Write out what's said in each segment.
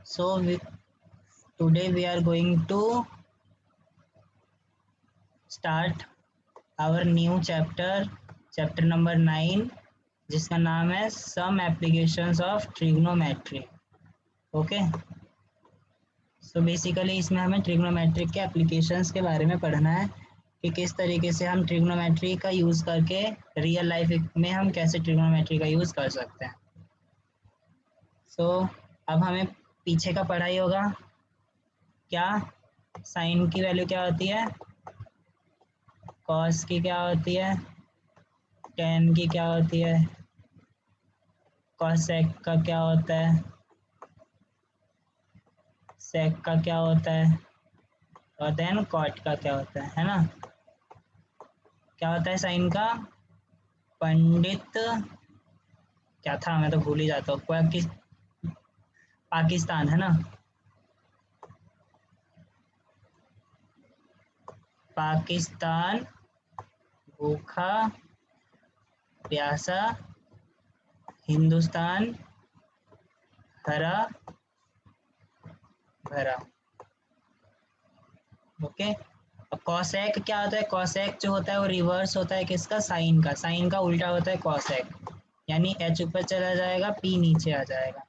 So today we are going to start our new chapter number 9, जिसका नाम है Some Applications of Trigonometry. Okay, so basically इसमें हमें trigonometric के applications के बारे में पढ़ना है कि किस तरीके से हम ट्रिग्नोमेट्री का यूज़ करके रियल लाइफ में हम कैसे ट्रिग्नोमेट्री का यूज़ कर सकते हैं. सो अब हमें पीछे का पढ़ाई होगा. क्या साइन की वैल्यू क्या होती है, कॉस की क्या होती है, टेन की क्या होती है, कॉसेक का क्या होता है, सेक का क्या होता है, और देन कॉट का क्या होता है ना. क्या होता है साइन का, पंडित क्या था, मैं तो भूल ही जाता हूँ. पाकिस्तान है ना, पाकिस्तान भूखा प्यासा, हिंदुस्तान हरा भरा. ओके, अब कॉसेक क्या होता है, कॉसेक जो होता है वो रिवर्स होता है किसका, साइन का. साइन का उल्टा होता है कॉसेक, यानी एच ऊपर चला जाएगा, पी नीचे आ जाएगा.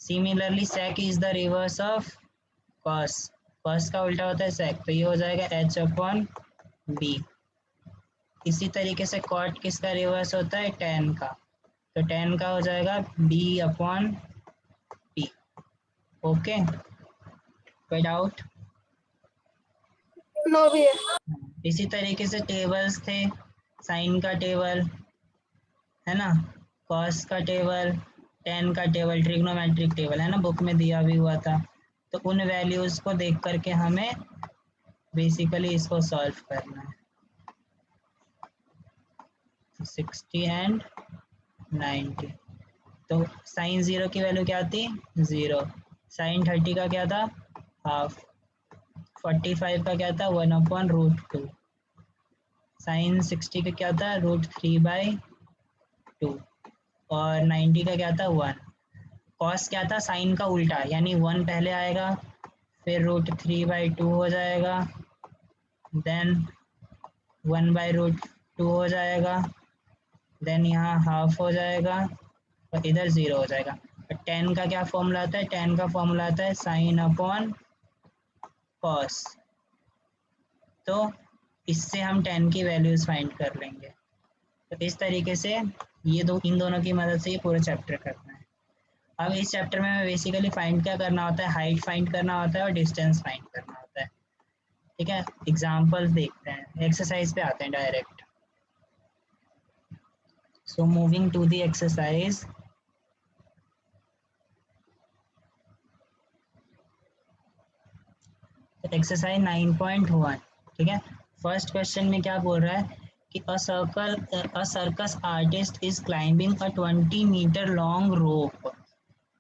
Similarly sec is the reverse of cos, cos का उल्टा होता है सेक, तो ये हो जाएगा एच अपॉन बी. इसी तरीके से कॉट किसका रिवर्स होता है, टेन का, तो टेन का हो जाएगा बी अपॉन पी. ओके, कोई डाउट? नो भी है. इसी तरीके से टेबल्स थे, साइन का टेबल है ना, कॉस का टेबल, टेन का टेबल, ट्रिग्नोमेट्रिक टेबल है ना, बुक में दिया भी हुआ था. तो उन वैल्यूज को देख करके हमें बेसिकली इसको सॉल्व करना है. 60 एंड 90. तो साइन 0 की वैल्यू क्या थी, 0. साइन 30 का क्या था, हाफ. 45 का क्या था, 1/√2. साइन 60 का क्या था, √3/2. और 90 का क्या था, 1. कॉस क्या था, साइन का उल्टा, यानी 1 पहले आएगा, फिर √3/2 हो जाएगा, देन 1/√2 हो जाएगा, देन यहाँ हाफ हो जाएगा, और इधर 0 हो जाएगा. और 10 का क्या फॉर्मूला आता है, 10 का फॉर्मूला आता है साइन अपॉन कॉस. तो इससे हम 10 की वैल्यूज फाइंड कर लेंगे. तो इस तरीके से इन दोनों की मदद से ये पूरा चैप्टर करना है. अब इस चैप्टर में बेसिकली फाइंड क्या करना होता है, हाइट फाइंड करना होता है और डिस्टेंस फाइंड करना होता है. ठीक है, एग्जाम्पल्स देखते हैं, एक्सरसाइज पे आते हैं direct. So moving to the exercise. Exercise 9.1. ठीक है, फर्स्ट क्वेश्चन में क्या बोल रहा है कि a circus artist is climbing a 20 metre long rope.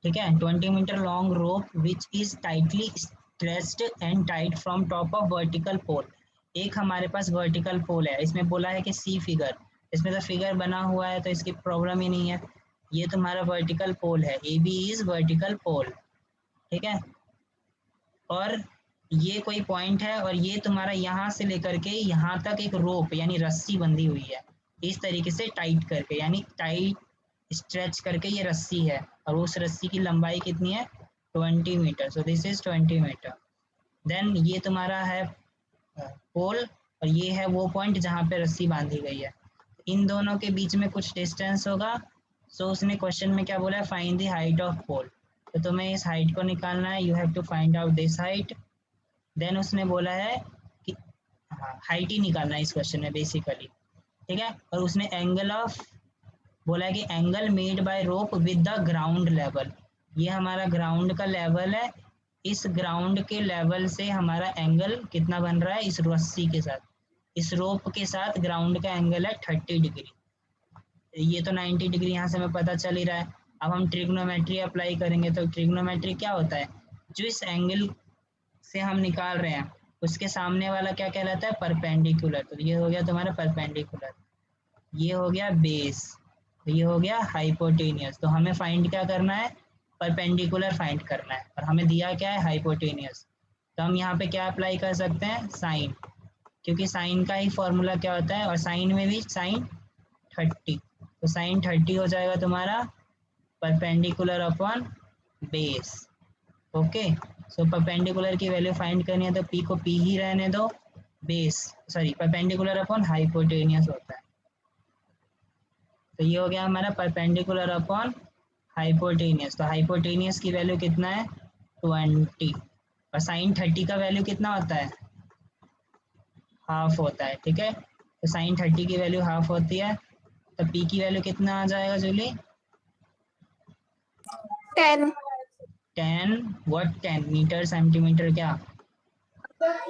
ठीक है, 20 metre long rope which is tightly stretched and tight from top of vertical pole. एक हमारे पास वर्टिकल पोल है, इसमें बोला है कि सी फिगर, इसमें तो फिगर बना हुआ है तो इसकी प्रॉब्लम ही नहीं है. ये तुम्हारा वर्टिकल पोल है, A B is vertical pole. ठीक है, और ये कोई पॉइंट है और ये तुम्हारा यहाँ से लेकर के यहाँ तक एक रोप यानी रस्सी बंधी हुई है, इस तरीके से टाइट करके, यानी टाइट स्ट्रेच करके ये रस्सी है, और उस रस्सी की लंबाई कितनी है, 20 metre. So this is 20 metre. Then ये तुम्हारा है पोल, और ये है वो पॉइंट जहाँ पे रस्सी बांधी गई है. इन दोनों के बीच में कुछ डिस्टेंस होगा. सो उसने क्वेश्चन में क्या बोला है, find the height of pole. तो तुम्हें इस हाइट को निकालना है, you have to find out this height. Then उसने बोला है कि हाँ, हाइट ही निकालना है इस क्वेश्चन में बेसिकली. ठीक है, और उसने एंगल ऑफ बोला है कि angle made by rope with the ground level. ये हमारा ग्राउंड का लेवल है, इस ग्राउंड के लेवल से हमारा एंगल कितना बन रहा है, इस रस्सी के साथ, इस रोप के साथ ग्राउंड का एंगल है 30 डिग्री. ये तो 90 डिग्री यहाँ से हमें पता चल ही रहा है. अब हम ट्रिग्नोमेट्री अप्लाई करेंगे, तो ट्रिग्नोमेट्री क्या होता है, जो इस एंगल से हम निकाल रहे हैं उसके सामने वाला क्या कहलाता है, परपेंडिकुलर. तो ये हो गया तुम्हारा परपेंडिकुलर, ये हो गया बेस, तो ये हो गया हाइपोटेनियस. तो हमें फाइंड क्या करना है, परपेंडिकुलर फाइंड करना है और हमें दिया क्या है, हाइपोटेनियस। तो हम यहाँ पे क्या अप्लाई कर सकते हैं, साइन, क्योंकि साइन का ही फॉर्मूला क्या होता है, और साइन में भी साइन 30, तो साइन 30 हो जाएगा तुम्हारा perpendicular upon base. Okay, so perpendicular की वैल्यू फाइंड करनी है तो पी को पी ही रहने दो, base sorry perpendicular upon hypotenuse होता है। तो ये हो गया हमारा परपेंडिकुलर अपॉन हाइपोटेनियस। तो हाइपोटेनियस की वैल्यू कितना है, 20, और साइन 30 का वैल्यू कितना होता है, हाफ होता है। ठीक है, तो साइन 30 की वैल्यू हाफ होती है, तो पी की वैल्यू कितना आ जाएगा जूली, 10 10 व्हाट, 10 मीटर सेंटीमीटर क्या,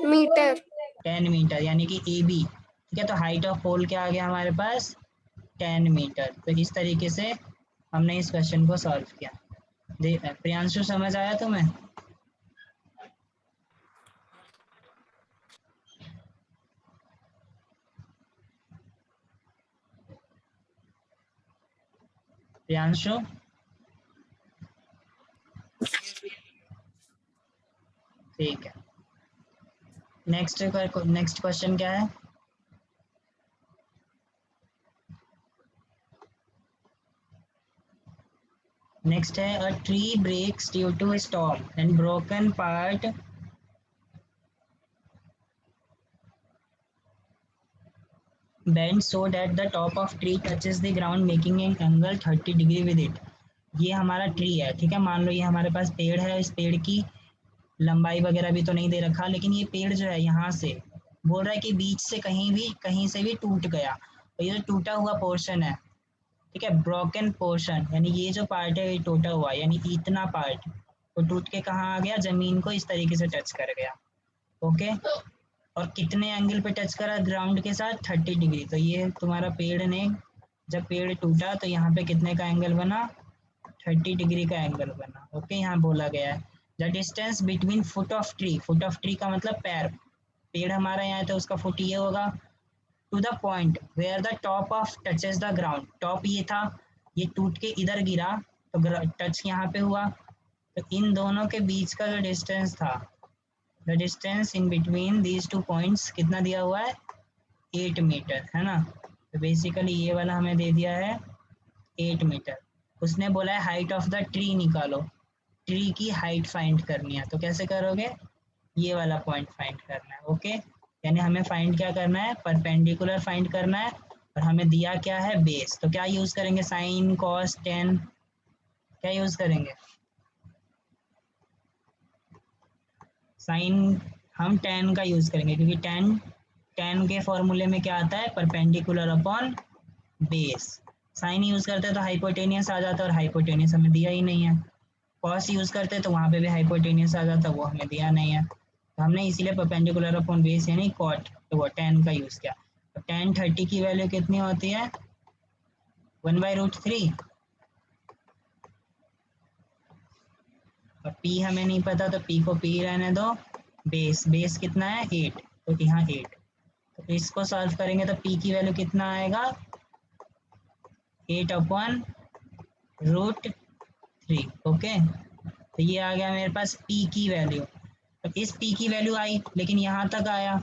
मीटर। 10 मीटर, यानी कि ए बी। ठीक है, तो हाइट ऑफ पोल क्या आ गया हमारे पास, 10 मीटर। तो इस तरीके से हमने इस क्वेश्चन को सॉल्व किया। प्रियांशु समझ आया तुम्हें? प्रियांशु, ठीक है। नेक्स्ट क्वेश्चन क्या है, नेक्स्ट है a tree breaks due to storm and broken part bend so that the top of tree touches the ground making an angle 30 degree with it। ये हमारा ट्री है, ठीक है, मान लो ये हमारे पास पेड़ है, इस पेड़ की लंबाई वगैरह भी तो नहीं दे रखा, लेकिन ये पेड़ जो है यहाँ से बोल रहा है कि बीच से कहीं से भी टूट गया, तो ये जो टूटा हुआ पोर्शन है, ठीक है, ब्रोकन पोर्शन, यानी ये जो पार्ट है ये टूटा हुआ, यानी इतना पार्ट तो टूट के कहाँ आ गया, जमीन को इस तरीके से टच कर गया। ओके, और कितने एंगल पे टच करा, ग्राउंड के साथ 30 डिग्री। तो ये तुम्हारा पेड़ ने जब पेड़ टूटा तो यहाँ पे कितने का एंगल बना, 30 डिग्री का एंगल बना। ओके, यहाँ बोला गया है the distance between foot of tree, foot of tree का मतलब पैर, पेड़ हमारा यहाँ है तो उसका फुट ये होगा, to the point where the top of touches the ground, top ये था, ये टूट के इधर गिरा तो टच यहाँ पे हुआ, तो इन दोनों के बीच का जो डिस्टेंस था, the distance in between these two points कितना दिया हुआ है, 8 मीटर, है ना। तो बेसिकली ये वाला हमें दे दिया है 8 मीटर। उसने बोला है हाइट ऑफ द ट्री निकालो, ट्री की हाइट फाइंड करनी है, तो कैसे करोगे, ये वाला पॉइंट फाइंड करना है। ओके, यानी हमें फाइंड क्या करना है, परपेंडिकुलर फाइंड करना है, और हमें दिया क्या है, बेस। तो क्या यूज करेंगे, साइन कॉस टेन, क्या यूज करेंगे, साइन, हम टेन का यूज करेंगे, क्योंकि टेन टेन के फॉर्मूले में क्या आता है, perpendicular upon base. Sine use करते हैं तो हाइपोटेनियस आ जाता है, और हाइपोटेनियस हमें दिया ही नहीं है। कॉस यूज करते हैं तो वहां पे भी हाइपोटेनियस आ जाता है, वो हमें दिया नहीं है, तो हमने इसीलिए परपेंडिकुलर अपॉन बेस यानी कॉट, तो वो टेन का यूज किया। तो टेन 30 की वैल्यू कितनी होती है, 1/√3, और पी हमें नहीं पता तो पी को पी रहने दो, बेस कितना है 8, तो यहाँ 8, तो इसको सॉल्व करेंगे तो पी की वैल्यू कितना आएगा, 8/√3। ओके, तो ये आ गया मेरे पास पी की वैल्यू। तो इस पी की वैल्यू आई, लेकिन यहाँ तक आया,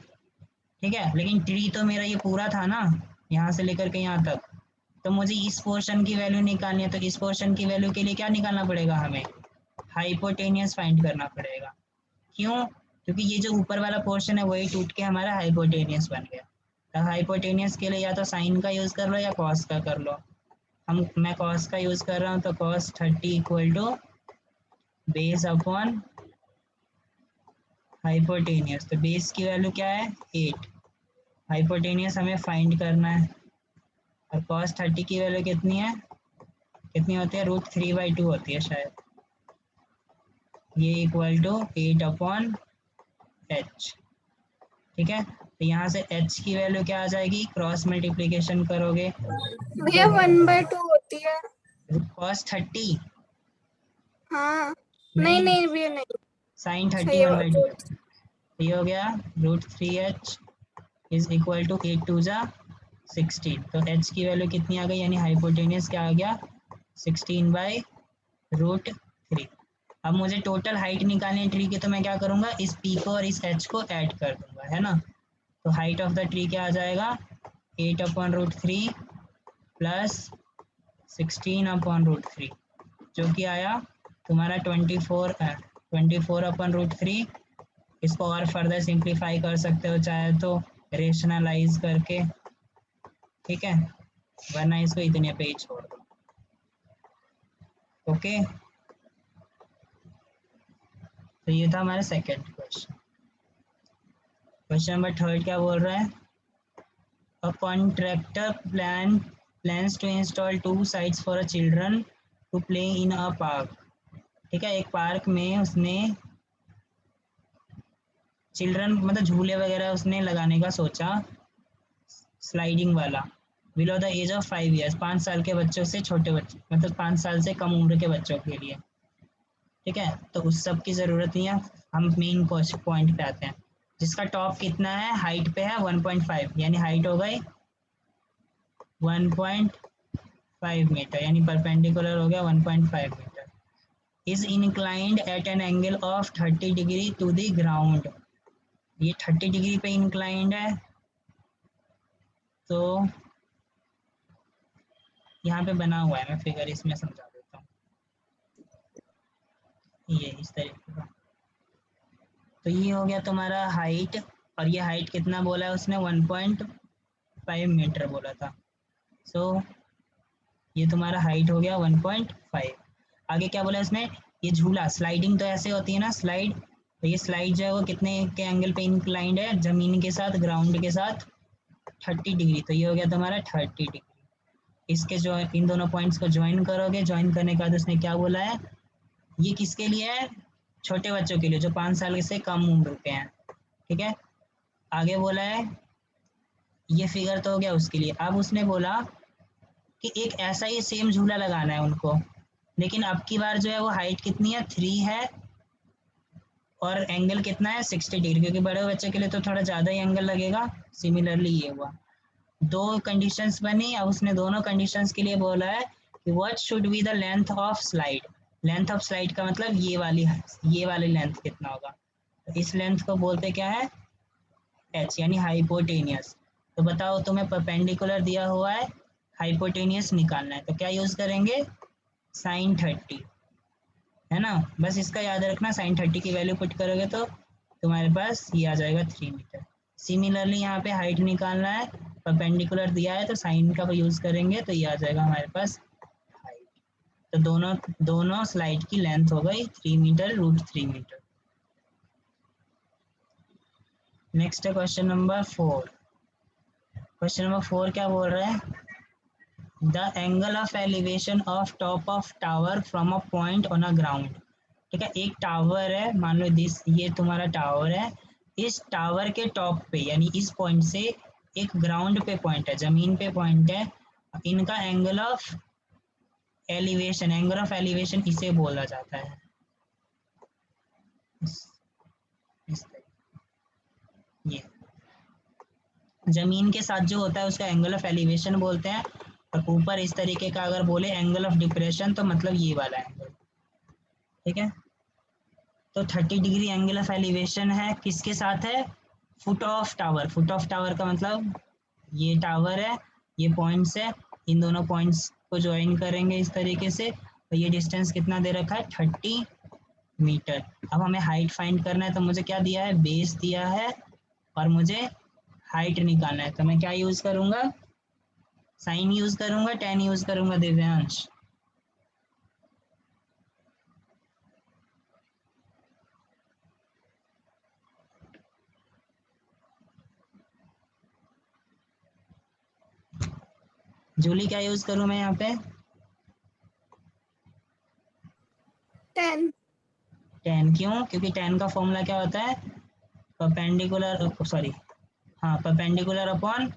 ठीक है, लेकिन ट्री तो मेरा ये पूरा था ना, यहाँ से लेकर के यहाँ तक, तो मुझे इस पोर्शन की वैल्यू निकालनी है, तो इस पोर्शन की वैल्यू के लिए क्या निकालना पड़ेगा, हमें हाइपोटेनियस फाइंड करना पड़ेगा। क्यों, क्योंकि ये जो ऊपर वाला पोर्शन है वही टूट के हमारा हाइपोटेनियस बन गया। तो हाइपोटेनियस के लिए या तो साइन का यूज कर लो या कॉस का कर लो। मैं कॉस का यूज कर रहा हूँ, तो cos 30 equal to base upon hypotenuse. तो बेस की वैल्यू क्या है 8, हाइपोटेनियस हमें फाइंड करना है, और कॉस 30 की वैल्यू कितनी है, कितनी होती है, √3/2 होती है शायद, ये इक्वल टू 8/h। ठीक है, तो यहाँ से h की वैल्यू क्या आ जाएगी, क्रॉस मल्टीप्लीकेशन करोगे, भैया 1/2 होती है। कॉस 30, हाँ, नहीं नहीं नहीं भैया नहीं, साइन 30 सही 1/2, बात। ये हो गया √3h इज इक्वल टू 8 2 जा 16। तो h की वैल्यू कितनी आ गई, यानी हाइपोटेनियस क्या आ गया, 16/√3। 3। अब मुझे टोटल हाइट निकालनी है ट्री की, तो मैं क्या करूंगा, इस पी को और इस एच को ऐड कर दूंगा, है ना। तो हाइट ऑफ द ट्री क्या आ जाएगा, 8/√3 प्लस 16/√3, जो कि आया तुम्हारा 24/√3। इसको और फर्दर सिंप्लीफाई कर सकते हो चाहे तो रेशनलाइज करके, ठीक है, वरना इसको इतने पे ही छोड़ दो। ओके, तो ये था हमारा second question. Question number third क्या बोल रहा है, a contractor plans to install 2 sites for a children to play in a park। ठीक है, एक पार्क में उसने चिल्ड्रन मतलब झूले वगैरह उसने लगाने का सोचा, स्लाइडिंग वाला, below the age of 5 years, 5 साल के बच्चों से छोटे बच्चे, मतलब 5 साल से कम उम्र के बच्चों के लिए। ठीक है, तो उस सब की ज़रूरत नहीं है, हम मेन पॉइंट पे आते हैं, जिसका टॉप कितना है, हाइट पे है 1.5, यानी हाइट हो गई 1.5 मीटर, यानी परपेंडिकुलर हो गया 1.5 metre, is inclined at an angle of 30 degree to the ground. ये 30 डिग्री पे इंक्लाइंड है, तो यहाँ पे बना हुआ है, मैं फिगर इसमें समझा देता हूँ, ये इस तरीके का। तो ये हो गया तुम्हारा हाइट, और ये हाइट कितना बोला है उसने, 1.5 मीटर बोला था। सो ये तुम्हारा हाइट हो गया 1.5। आगे क्या बोला इसने, ये झूला स्लाइडिंग तो ऐसे होती है ना स्लाइड, तो ये स्लाइड जो है वो कितने के एंगल पे इंक्लाइंड है, जमीन के साथ, ग्राउंड के साथ 30 डिग्री। तो ये हो गया तुम्हारा 30 डिग्री। इसके जो इन दोनों पॉइंट्स को ज्वाइन करोगे, ज्वाइन करने के बाद उसने क्या बोला है, ये किसके लिए है, छोटे बच्चों के लिए जो 5 साल से कम उम्र के हैं। ठीक है, आगे बोला है, ये फिगर तो हो गया उसके लिए। अब उसने बोला कि एक ऐसा ही सेम झूला लगाना है उनको, लेकिन अब की बार जो है वो हाइट कितनी है, 3 है, और एंगल कितना है, 60 डिग्री, क्योंकि बड़े बच्चे के लिए तो थोड़ा ज़्यादा ही एंगल लगेगा। सिमिलरली ये हुआ, दो कंडीशंस बनी। अब उसने दोनों कंडीशंस के लिए बोला है कि what should be the length of slide. Length of slide का मतलब ये वाली लेंथ कितना होगा, तो इस लेंथ को बोलते क्या है, एच, यानी हाइपोटेनियस। तो बताओ, तुम्हें परपेंडिकुलर दिया हुआ है, हाइपोटेनियस निकालना है, तो क्या यूज करेंगे, sin 30, है ना। बस इसका याद रखना, sin 30 की वैल्यू पुट करोगे तो तुम्हारे पास ये आ जाएगा 3 मीटर। सिमिलरली यहाँ पे हाइट निकालना है, परपेंडिकुलर दिया है तो साइन का यूज करेंगे, तो ये आ जाएगा हमारे पास हाइट। तो दोनों दोनों स्लाइड की लेंथ हो गई 3 मीटर √3 मीटर। नेक्स्ट है क्वेश्चन नंबर 4। क्वेश्चन नंबर 4 क्या बोल रहा है, the angle of elevation of top of tower from a point on a ground. ठीक है, एक टावर है, मान लो दिस, ये तुम्हारा टावर है, इस टावर के टॉप पे यानी इस पॉइंट से एक ग्राउंड पे पॉइंट है, जमीन पे पॉइंट है, इनका angle of elevation, angle of elevation इसे बोला जाता है, इस ये जमीन के साथ जो होता है उसका एंगल ऑफ एलिवेशन बोलते हैं, और ऊपर इस तरीके का अगर बोले एंगल ऑफ डिप्रेशन, तो मतलब ये वाला एंगल। ठीक है, तो 30 डिग्री एंगल ऑफ एलिवेशन है, किसके साथ है, foot of tower. Foot of tower का मतलब ये टावर है, ये पॉइंट्स है, इन दोनों पॉइंट्स को ज्वाइन करेंगे इस तरीके से, और ये डिस्टेंस कितना दे रखा है, 30 मीटर। अब हमें हाइट फाइंड करना है, तो मुझे क्या दिया है, बेस दिया है, और मुझे हाइट निकालना है, तो मैं क्या यूज करूंगा, साइन यूज करूंगा, टेन यूज करूंगा, दिव्यांश। जूली क्या यूज करूं मैं यहाँ पे, 10। 10। क्यों, क्योंकि 10 का फॉर्मूला क्या होता है, परपेंडिकुलर, सॉरी, हाँ, परपेंडिकुलर अपॉन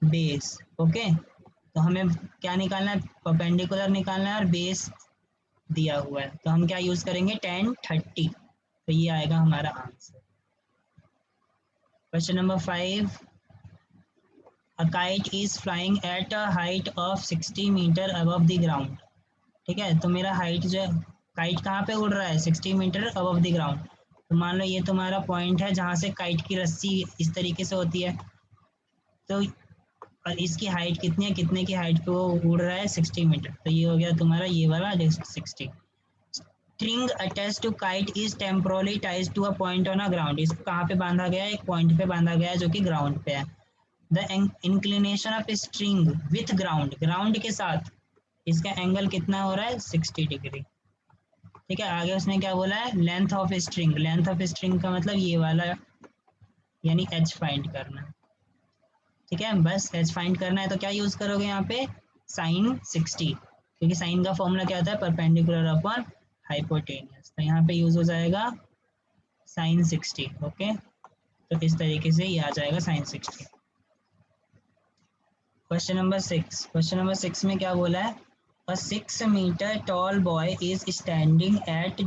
बेस। ओके, तो हमें क्या निकालना है, परपेंडिकुलर निकालना है, और बेस दिया हुआ है, तो हम क्या यूज करेंगे, 10 30, तो ये आएगा हमारा answer. Question number 5, a kite is flying at a height of 60 metre above the ground। ठीक है, तो मेरा हाइट जो है, काइट कहाँ पे उड़ रहा है, 60 मीटर अबव द ग्राउंड। तो मान लो ये तुम्हारा पॉइंट है जहाँ से काइट की रस्सी इस तरीके से होती है, तो और इसकी हाइट कितनी है, कितने की हाइट पे वो उड़ रहा है, 60 मीटर। तो ये हो गया तुम्हारा ये वाला 60। String attach to kite is temporally ties to a point on a ground. इसको कहाँ पे बांधा गया है, एक पॉइंट पे बांधा गया है जो कि ग्राउंड पे है। The inclination of string with ground, ground के साथ इसका एंगल कितना हो रहा है, 60 डिग्री। ठीक है, आगे उसने क्या बोला है, length of string. Length of string का मतलब ये वाला, यानी एच फाइंड करना। ठीक है, बस एच फाइंड करना है। तो क्या यूज करोगे यहाँ पे, साइन 60, क्योंकि साइन का फॉर्मूला क्या होता है, परपेंडिकुलर अपॉन हाइपोटेनियस। तो यहाँ पे यूज हो जाएगा साइन 60। ओके, तो इस तरीके से ये आ जाएगा sine 60। Question number 6, question number 6 में क्या बोला है, a 6 meter tall boy is standing at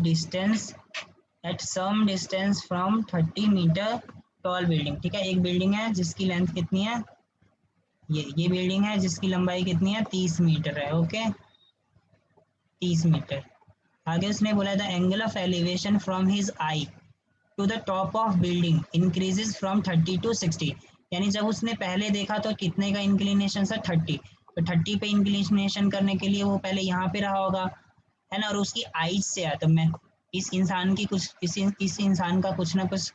some distance from 30 meter tall building। ठीक है, एक बिल्डिंग है जिसकी लेंथ कितनी है, ये बिल्डिंग है जिसकी लंबाई कितनी है, 30 मीटर है। Okay, 30 metre. आगे उसने बोला the angle of elevation from his eye to the top of building increases from 30 to 60। यानी जब उसने पहले देखा तो कितने का इंक्लिनेशन था, 30। तो 30 पे इंक्लिनेशन करने के लिए वो पहले यहाँ पे रहा होगा, है ना, और उसकी आइज से आया। तो मैं इस इंसान की कुछ इस इंसान का कुछ ना कुछ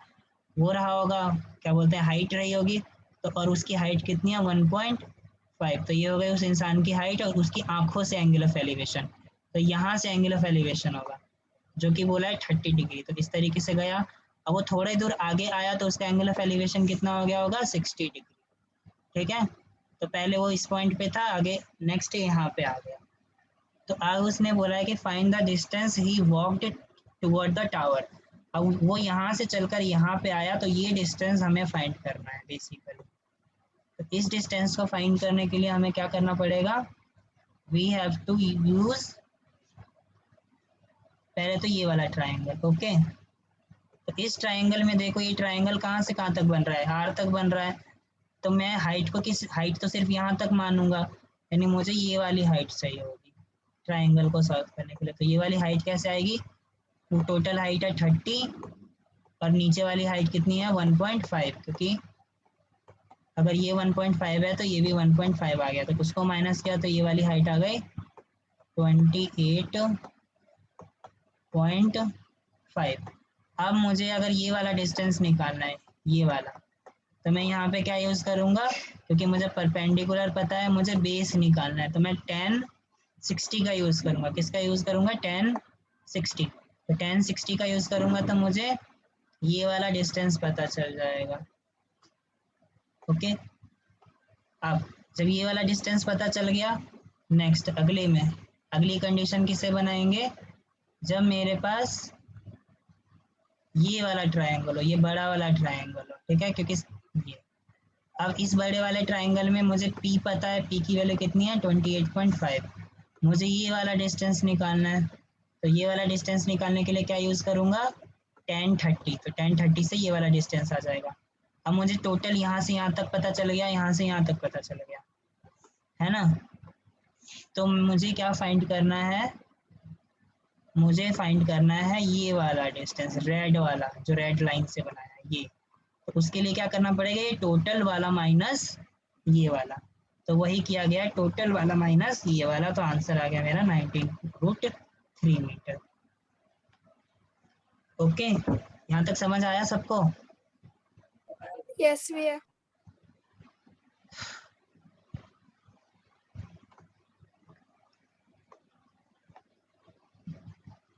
वो रहा होगा, क्या बोलते हैं, हाइट रही होगी। तो और उसकी हाइट कितनी है, 1.5। तो ये हो गई उस इंसान की हाइट, और उसकी आंखों से एंगल ऑफ एलिवेशन। तो यहाँ से एंगल ऑफ एलिवेशन होगा जो कि बोला है 30 डिग्री। तो इस तरीके से गया। अब वो थोड़े दूर आगे आया तो उसका एंगल ऑफ एलिवेशन कितना हो गया होगा, 60 डिग्री। ठीक है, तो पहले वो इस पॉइंट पे था, आगे नेक्स्ट यहाँ पे आ गया। तो आगे उसने बोला है कि find the distance he walked toward the tower. अब वो यहाँ से चलकर यहाँ पे आया, तो ये डिस्टेंस हमें फाइंड करना है बेसिकली। तो इस डिस्टेंस को फाइंड करने के लिए हमें क्या करना पड़ेगा, वी हैव टू यूज पहले तो ये वाला ट्राइंगल। ओके, तो इस ट्राइंगल में देखो, ये ट्राइंगल कहाँ से कहाँ तक बन रहा है, आर तक बन रहा है। तो मैं हाइट को किस हाइट तो सिर्फ यहाँ तक मानूंगा, यानी मुझे ये वाली हाइट चाहिए होगी ट्राइंगल को सॉल्व करने के लिए। तो ये वाली हाइट कैसे आएगी, टोटल हाइट है 30 और नीचे वाली हाइट कितनी है, 1.5। क्योंकि अगर ये 1.5 है तो ये भी 1.5 आ गया, तो उसको माइनस किया तो ये वाली हाइट आ गई 28.5। अब मुझे अगर ये वाला डिस्टेंस निकालना है, ये वाला, तो मैं यहाँ पे क्या यूज़ करूँगा, क्योंकि मुझे परपेंडिकुलर पता है, मुझे बेस निकालना है, तो मैं 1060 का यूज़ करूँगा। किसका यूज़ करूँगा, 1060। तो 1060 का यूज़ करूँगा तो मुझे ये वाला डिस्टेंस पता चल जाएगा। ओके, अब जब ये वाला डिस्टेंस पता चल गया, नेक्स्ट अगले में अगली कंडीशन किसे बनाएंगे, जब मेरे पास ये वाला ट्रायंगल हो, ये बड़ा वाला ट्रायंगल हो। ठीक है, क्योंकि ये अब इस बड़े वाले ट्रायंगल में मुझे P पता है, P की वैल्यू कितनी है, 28.5। मुझे ये वाला डिस्टेंस निकालना है, तो ये वाला डिस्टेंस निकालने के लिए क्या यूज़ करूँगा, 1030। तो 1030 से ये वाला डिस्टेंस आ जाएगा। अब मुझे टोटल यहाँ से यहाँ तक पता चल गया, यहाँ से यहाँ तक पता चल गया, है ना। तो मुझे क्या फाइंड करना है, मुझे फाइंड करना है ये वाला डिस्टेंस, रेड वाला जो रेड लाइन से बनाया है ये। तो उसके लिए क्या करना पड़ेगा, ये टोटल वाला माइनस ये वाला। तो वही किया गया, टोटल वाला माइनस ये वाला। तो आंसर आ गया मेरा 19√3 मीटर। ओके, यहाँ तक समझ आया सबको। Yes, we are.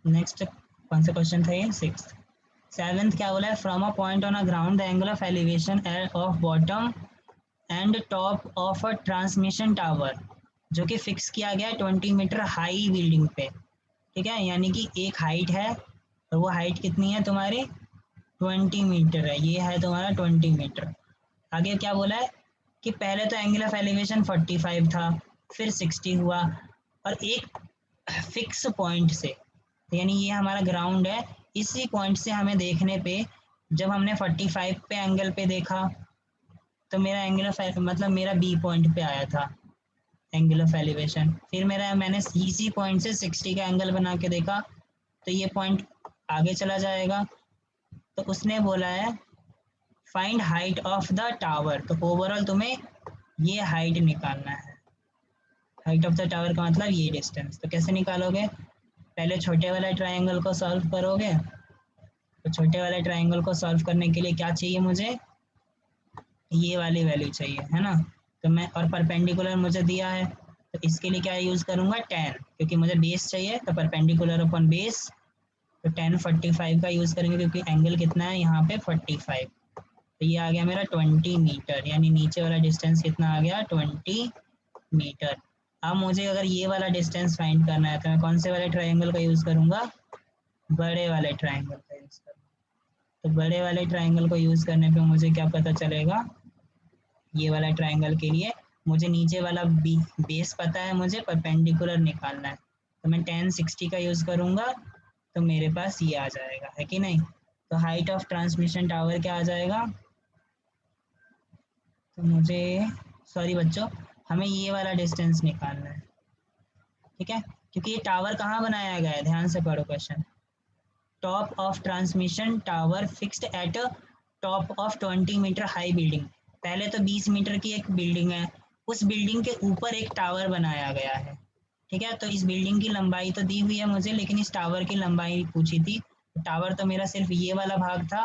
नेक्स्ट कौन सा क्वेश्चन था ये, 6th। 7th क्या बोला है, from a point on a ground the angle of elevation of bottom and top of a transmission tower, जो कि फिक्स किया गया है 20 मीटर हाई बिल्डिंग पे। ठीक है, यानी कि एक हाइट है, और वो हाइट कितनी है तुम्हारी, 20 मीटर है। ये है तुम्हारा 20 मीटर। आगे क्या बोला है कि पहले तो एंगल ऑफ एलिवेशन 45 था, फिर 60 हुआ, और एक फिक्स पॉइंट से, यानी ये हमारा ग्राउंड है, इसी पॉइंट से हमें देखने पे, जब हमने 45 पे एंगल पे देखा तो मेरा एंगल ऑफ मतलब मेरा बी पॉइंट पे आया था एंगल ऑफ एलिवेशन। फिर मैंने इसी पॉइंट से 60 का एंगल बना के देखा तो ये पॉइंट आगे चला जाएगा। तो उसने बोला है find height of the tower, तो ओवरऑल तुम्हें ये हाइट निकालना है। हाइट ऑफ द टावर का मतलब ये डिस्टेंस। तो कैसे निकालोगे, पहले छोटे वाले ट्रायंगल को सॉल्व करोगे। तो छोटे वाले ट्रायंगल को सॉल्व करने के लिए क्या चाहिए मुझे, ये वाली वैल्यू चाहिए, है ना। तो मैं, और परपेंडिकुलर मुझे दिया है, तो इसके लिए क्या यूज़ करूँगा, टेन, क्योंकि मुझे बेस चाहिए, तो परपेंडिकुलर अपॉन बेस, तो 1045 का यूज़ करेंगे क्योंकि एंगल कितना है यहाँ पे 45। तो ये आ गया मेरा 20 मीटर, यानी नीचे वाला डिस्टेंस कितना आ गया 20 मीटर। अब मुझे अगर ये वाला डिस्टेंस फाइंड करना है तो मैं कौन से वाले ट्रायंगल का यूज़ करूँगा, बड़े वाले ट्रायंगल का यूज़ करूँगा। तो बड़े वाले ट्रायंगल को यूज़ करने पे मुझे क्या पता चलेगा, ये वाला ट्रायंगल के लिए मुझे नीचे वाला बेस पता है, मुझे परपेंडिकुलर निकालना है। तो मैं 1060 का यूज़ करूँगा, तो मेरे पास ये आ जाएगा, है कि नहीं। तो हाइट ऑफ ट्रांसमिशन टावर क्या आ जाएगा, तो मुझे, सॉरी बच्चों, हमें ये वाला डिस्टेंस निकालना है, ठीक है। क्योंकि ये टावर कहाँ बनाया गया है, ध्यान से पढ़ो question. Top of transmission tower fixed at top of 20 metre high building. पहले तो 20 मीटर की एक बिल्डिंग है, उस बिल्डिंग के ऊपर एक टावर बनाया गया है, ठीक है। तो इस बिल्डिंग की लंबाई तो दी हुई है मुझे, लेकिन इस टावर की लंबाई पूछी थी। टावर तो मेरा सिर्फ ये वाला भाग था,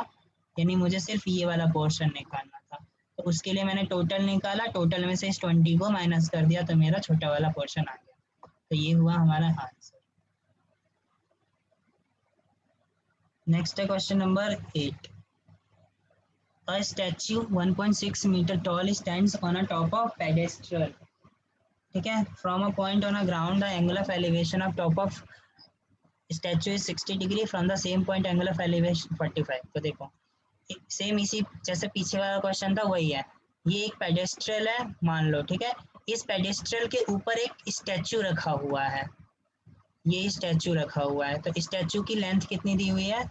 यानी मुझे सिर्फ ये वाला पोर्शन निकालना था। तो उसके लिए मैंने टोटल निकाला, टोटल में से इस 20 को माइनस कर दिया, तो मेरा छोटा वाला पोर्शन आ गया। तो ये हुआ हमारा आंसर। नेक्स्ट है question number 8। A statue 1.6 meter tall stands on a top of pedestal. ठीक है, from a point on a ground the angle of elevation of top of statue is 60 degree, from the same point angle of elevation 45। तो देखो same इसी जैसे पीछे वाला question था वही है। ये एक पेडेस्ट्रल है मान लो, ठीक है। इस पेडेस्ट्रल के ऊपर एक स्टैचू रखा हुआ है, ये स्टैचू रखा हुआ है। तो स्टैचू की लेंथ कितनी दी हुई है,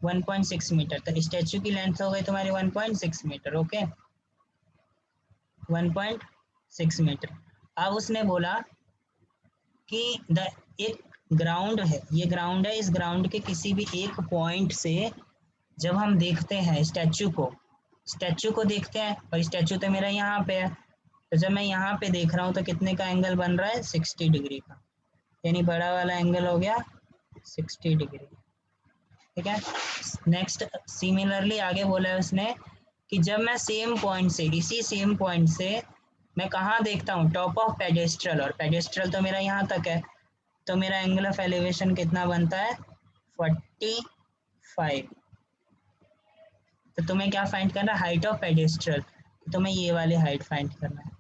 1.6 मीटर। तो स्टैचू की लेंथ हो गई तुम्हारी 1.6 मीटर, ओके, 1.6 मीटर। अब उसने बोला कि एक ग्राउंड है, ये ग्राउंड है, इस ग्राउंड के किसी भी एक पॉइंट से जब हम देखते हैं स्टैचू को देखते हैं, और स्टैचू तो मेरा यहाँ पे है, तो जब मैं यहाँ पे देख रहा हूँ तो कितने का एंगल बन रहा है, 60 डिग्री का, यानी बड़ा वाला एंगल हो गया 60 डिग्री, ठीक है। नेक्स्ट सिमिलरली आगे बोला है उसने कि जब मैं सेम पॉइंट से, इसी सेम पॉइंट से मैं कहाँ देखता हूँ, टॉप ऑफ पेडेस्ट्रल, और पेडेस्ट्रल तो मेरा यहाँ तक है, तो मेरा एंगल ऑफ एलिवेशन कितना बनता है 45। तो तुम्हें क्या फाइंड करना है, हाइट ऑफ पेडेस्ट्रल, तो तुम्हें ये वाली हाइट फाइंड करना है,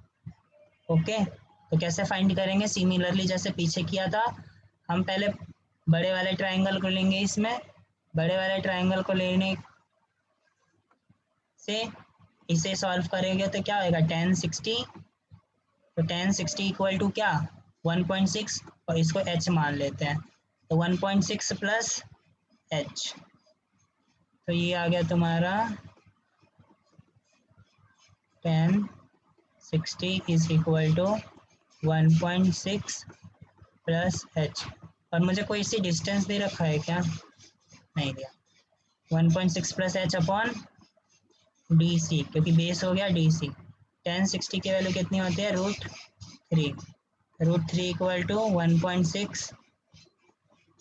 ओके। तो कैसे फाइंड करेंगे, सिमिलरली जैसे पीछे किया था, हम पहले बड़े वाले ट्रायंगल को लेंगे, इसमें बड़े वाले ट्रायंगल को लेने से इसे सॉल्व करेंगे तो क्या होगा 1060। तो 1060 इक्वल टू क्या 1.6, और इसको h मान लेते हैं, तो 1.6 प्लस h, तो ये आ गया तुम्हारा 1060 is equal to 1.6 plus h। और मुझे कोई सी डिस्टेंस दे रखा है क्या, नहीं दिया। 1.6 plus h upon D C, क्योंकि बेस हो गया डी सी। 1060 की वैल्यू कितनी होती है, √3, √3 equal to 1.6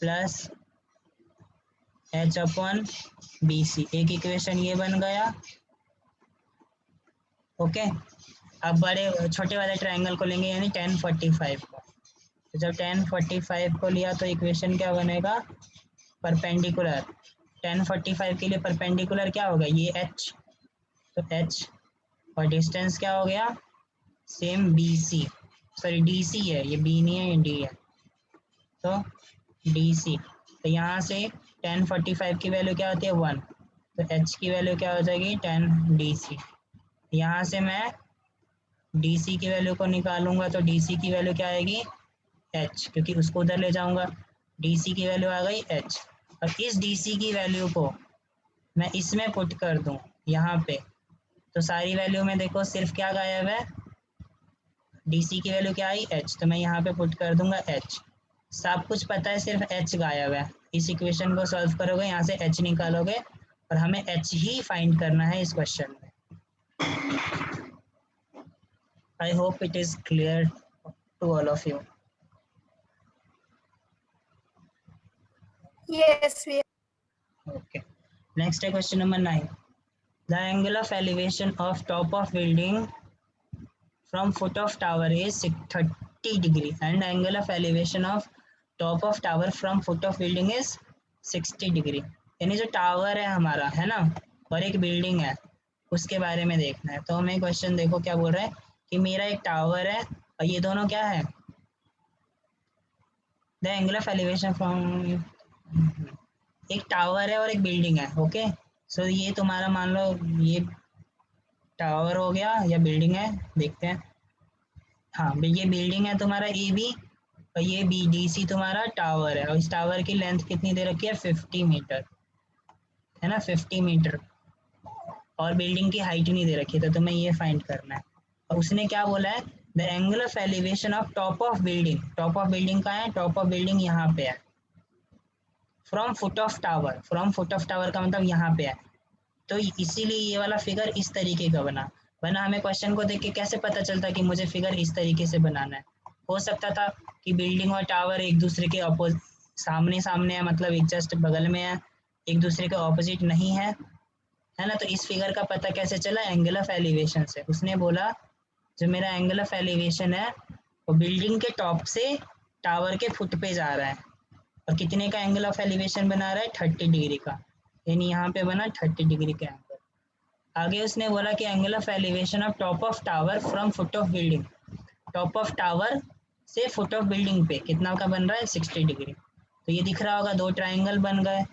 plus h upon B C. एक इक्वेशन ये बन गया, ओके। अब बड़े छोटे वाले ट्रायंगल को लेंगे, यानी 1045 को। तो जब 1045 को लिया तो इक्वेशन क्या बनेगा, परपेंडिकुलर, 1045 के लिए परपेंडिकुलर क्या होगा, ये h, तो h, और डिस्टेंस क्या हो गया, same B C, sorry D C है, ये बी नहीं है ये डी है, तो डी सी। तो यहाँ से 1045 की वैल्यू क्या होती है 1, तो h की वैल्यू क्या हो जाएगी 10 डी सी। यहाँ से मैं डी सी की वैल्यू को निकालूंगा, तो डी सी की वैल्यू क्या आएगी h, क्योंकि उसको उधर ले जाऊंगा, डी सी की वैल्यू आ गई h। और इस डी सी की वैल्यू को मैं इसमें पुट कर दूं यहाँ पे, तो सारी वैल्यू में देखो सिर्फ क्या गायब है, डी सी की वैल्यू क्या आई h, तो मैं यहाँ पे पुट कर दूंगा h। सब कुछ पता है, सिर्फ एच गायब है। इस इक्वेशन को सॉल्व करोगे, यहाँ से एच निकालोगे और हमें एच ही फाइंड करना है इस क्वेश्चन में। I hope it is clear to all of you. Yes, we are. Okay. Next question number 9. The angle of elevation of top of building from foot of tower is 30 degree and angle of elevation of top of tower from foot of building is 60 degree। यानी जो tower है हमारा, है ना, और एक building है, उसके बारे में देखना है। तो हमें क्वेश्चन देखो क्या बोल रहा है कि मेरा एक टावर है और ये दोनों क्या है, the angle of elevation from, एक टावर है और एक बिल्डिंग है। ओके, सो ये तुम्हारा मान लो ये टावर हो गया या बिल्डिंग है, देखते हैं। हाँ, ये बिल्डिंग है तुम्हारा ए बी और ये बी डी सी तुम्हारा टावर है, और इस टावर की लेंथ कितनी दे रखी है, 50 मीटर, है ना, 50 मीटर, और बिल्डिंग की हाइट नहीं दे रखी है, तो तुम्हें ये फाइंड करना है। और उसने क्या बोला है, the angle of elevation of top of building. Top of building कहाँ है, टॉप ऑफ बिल्डिंग यहाँ पे है, from foot of tower, from foot of tower का मतलब यहाँ पे है। तो इसीलिए ये वाला फिगर इस तरीके का बना। हमें क्वेश्चन को देख के कैसे पता चलता कि मुझे फिगर इस तरीके से बनाना है। हो सकता था कि बिल्डिंग और टावर एक दूसरे के अपोजिट, सामने सामने है, मतलब एक जस्ट बगल में है, एक दूसरे के ऑपोजिट नहीं है, है ना। तो इस फिगर का पता कैसे चला, एंगल ऑफ एलिवेशन से। उसने बोला जो मेरा एंगल ऑफ एलिवेशन है वो बिल्डिंग के टॉप से टावर के फुट पे जा रहा है, और कितने का एंगल ऑफ एलिवेशन बना रहा है, 30 डिग्री का, यानी यहाँ पे बना 30 डिग्री का एंगल। आगे उसने बोला कि angle of elevation of top of tower from foot of building, top of tower से फुट ऑफ बिल्डिंग पे कितना का बन रहा है, 60 डिग्री। तो ये दिख रहा होगा, दो ट्राइंगल बन गए,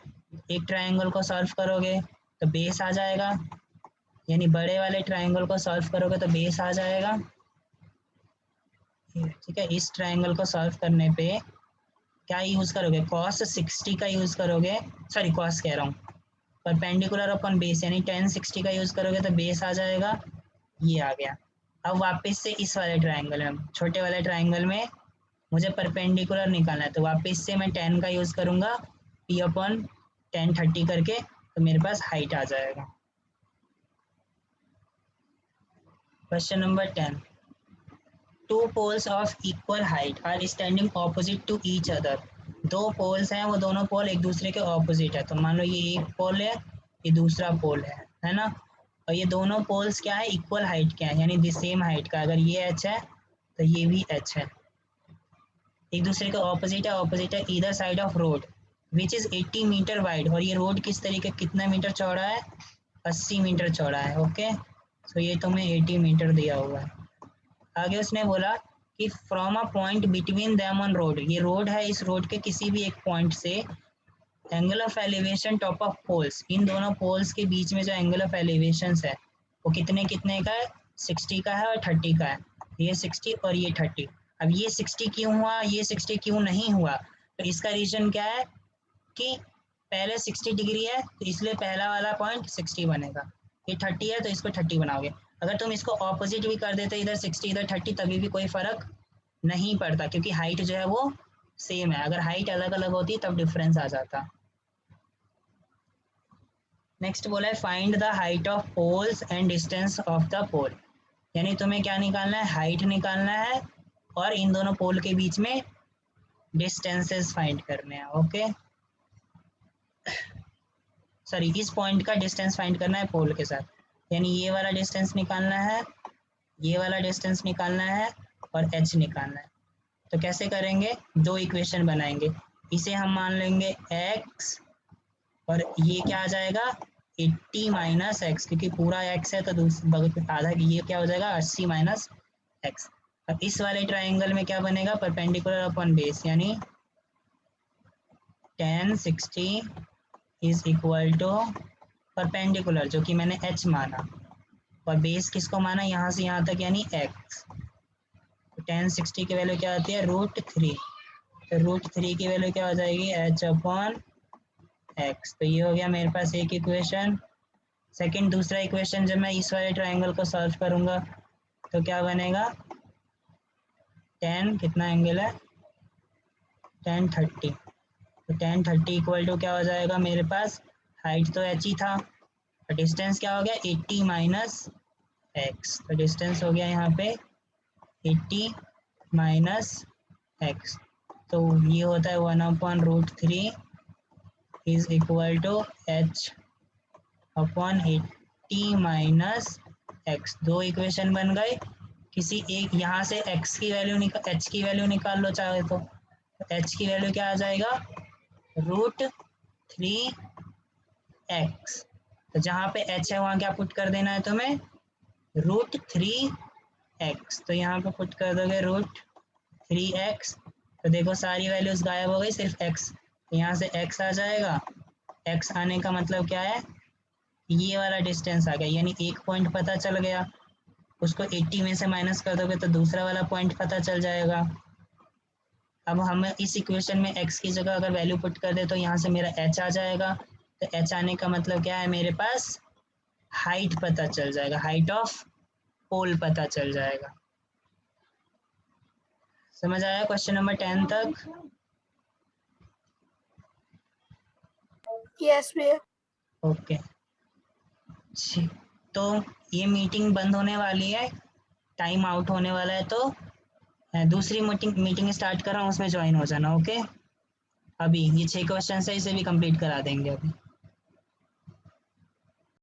एक ट्राइंगल को सॉल्व करोगे तो बेस आ जाएगा, यानी बड़े वाले ट्राइंगल को सॉल्व करोगे तो बेस आ जाएगा, ठीक है। इस ट्राइंगल को सॉल्व करने पे क्या यूज करोगे, कॉस 60 का यूज करोगे, सॉरी कॉस कह रहा हूँ, परपेंडिकुलर अपन बेस यानी tan 60 का यूज करोगे तो बेस आ जाएगा, ये आ गया। अब वापस से इस वाले ट्राइंगल में, छोटे वाले ट्राइंगल में मुझे परपेंडिकुलर निकालना है, तो वापस से मैं tan का यूज करूंगा, p अपॉन tan 30 करके, तो मेरे पास हाइट आ जाएगा। Question number 10। Two poles of equal height are standing opposite to each other. दो पोल्स हैं, वो दोनों पोल एक दूसरे के ऑपोजिट है। तो मान लो ये एक पोल है, ये दूसरा पोल है ना, और ये दोनों पोल्स क्या है, इक्वल हाइट के हैं, यानी द सेम हाइट का। अगर ये h है तो ये भी h है, एक दूसरे के ऑपोजिट है either side of road which is 80 metre wide. और ये रोड किस तरीके, कितना मीटर चौड़ा है, 80 मीटर चौड़ा है। ओके, सो ये तुम्हें 80 मीटर दिया हुआ है। आगे उसने बोला कि from a point between them on road, ये रोड है, इस रोड के किसी भी एक पॉइंट से angle of elevation top of poles, इन दोनों पोल्स के बीच में जो एंगल ऑफ एलिवेशन है वो कितने कितने का है, 60 का है और 30 का है। ये 60 और ये 30। अब ये 60 क्यों हुआ, ये 60 क्यों नहीं हुआ, तो इसका रीजन क्या है कि पहले 60 डिग्री है तो इसलिए पहला वाला पॉइंट 60 बनेगा, ये 30 है तो इसको 30 बनाओगे। अगर तुम इसको ऑपोजिट भी कर देते, इधर 60 इधर 30, तभी भी कोई फर्क नहीं पड़ता, क्योंकि हाइट जो है वो सेम है। अगर हाइट अलग अलग होती तब डिफरेंस आ जाता। नेक्स्ट बोला है find the height of poles and distance of the pole, यानी तुम्हें क्या निकालना है, हाइट निकालना है और इन दोनों पोल के बीच में डिस्टेंसेस फाइंड करने हैं। ओके, सॉरी, इस पॉइंट का डिस्टेंस फाइंड करना है पोल के साथ, यानी ये वाला डिस्टेंस निकालना है, ये वाला डिस्टेंस निकालना है और h निकालना है। तो कैसे करेंगे, दो इक्वेशन बनाएंगे, इसे हम मान लेंगे x और ये क्या आ जाएगा 80 माइनस एक्स, क्योंकि पूरा x है तो दूसरे आधा, ये क्या हो जाएगा 80 माइनस एक्स। अब इस वाले ट्राइंगल में क्या बनेगा, परपेंडिकुलर अपॉन बेस, यानी tan 60 is equal to perpendicular जो कि मैंने h माना और बेस किसको माना, यहाँ से यहाँ तक यानी x। तो tan 60 की वैल्यू क्या आती है, √3, तो √3 की वैल्यू क्या हो जाएगी, h अपॉन x। तो ये हो गया मेरे पास एक इक्वेशन। सेकंड दूसरा इक्वेशन जब मैं इस वाले ट्राइंगल को सॉल्व करूंगा तो क्या बनेगा, tan कितना एंगल है 1030, तो 1030 इक्वल टू क्या हो जाएगा मेरे पास, हाइट तो h ही था, डिस्टेंस क्या हो गया 80 माइनस एक्स, तो डिस्टेंस हो गया यहाँ पे 80 माइनस एक्स, तो ये होता है 1/√3 is equal to h upon 80 minus X. दो इक्वेशन बन गए, किसी एक यहाँ से x की वैल्यू निकाल, h की वैल्यू निकाल लो चाहे तो h की वैल्यू क्या आ जाएगा √3x, तो जहाँ पे h है वहाँ क्या पुट कर देना है तुम्हें √3x, तो यहाँ पे पुट कर दोगे √3x, तो देखो सारी वैल्यूज गायब हो गई, सिर्फ x, तो यहाँ से x आ जाएगा, x आने का मतलब क्या है ये वाला डिस्टेंस आ गया, यानी एक पॉइंट पता चल गया, उसको 80 में से माइनस कर दोगे तो दूसरा वाला पॉइंट पता चल जाएगा। अब हम इस इक्वेशन में x की जगह अगर वैल्यू पुट कर दे तो यहाँ से मेरा h आ जाएगा, तो h आने का मतलब क्या है मेरे पास हाइट पता चल जाएगा, हाइट ऑफ पोल पता चल जाएगा। समझ आया क्वेश्चन नंबर 10 तक? Yes, भैया। ओके, तो ये मीटिंग बंद होने वाली है, टाइम आउट होने वाला है, तो दूसरी मीटिंग स्टार्ट कर रहा हूँ, उसमें ज्वाइन हो जाना। ओके, अभी ये 6 क्वेश्चन है, इसे भी कंप्लीट करा देंगे अभी।